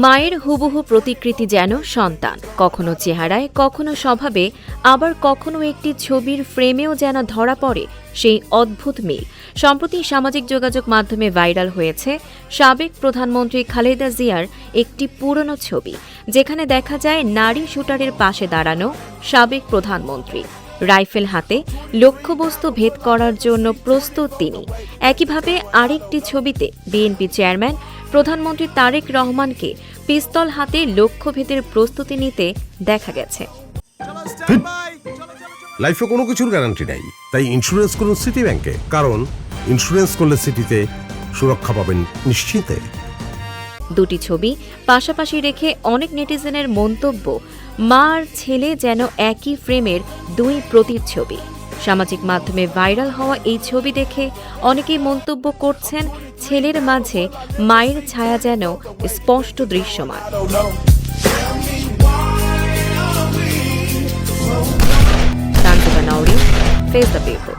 মায়ের হুবহু প্রতিকৃতি যেন সন্তান, কখনো চেহারায়, কখনো স্বভাবে, আবার কখনো একটি ছবির ফ্রেমেও যেন ধরা পড়ে সেই অদ্ভুত মিল। সম্প্রতি সামাজিক যোগাযোগ মাধ্যমে ভাইরাল হয়েছে সাবেক প্রধানমন্ত্রী খালেদা জিয়ার একটি পুরনো ছবি, যেখানে দেখা যায় নারী শুটারের পাশে দাঁড়ানো সাবেক প্রধানমন্ত্রী। রাইফেল হাতে লক্ষ্যবস্তু ভেদ করার জন্য প্রস্তুত তিনি। একইভাবে আরেকটি ছবিতে বিএনপি চেয়ারম্যান প্রধানমন্ত্রী তারেক রহমানকে পিস্তল হাতে লক্ষ্যভেদের প্রস্তুতি নিতে দেখা গেছে। লাইফে কোনো কিছুর গ্যারান্টি নাই, তাই ইন্স্যুরেন্স করুন সিটি ব্যাংকে, কারণ ইন্স্যুরেন্স করলে সিটিতে সুরক্ষা পাবেন নিশ্চিন্তে। দুটি ছবি পাশাপাশি রেখে অনেক নেটিজেনের মন্তব্য, মা আর ছেলে যেন একই ফ্রেমের দুই প্রতিচ্ছবি। সামাজিক মাধ্যমে ভাইরাল হওয়া এই ছবি দেখে অনেকেই মন্তব্য করছেন, ছেলের মাঝে মায়ের ছায়া যেন স্পষ্ট দৃশ্যমান। Tanjiba Nowri, face the people.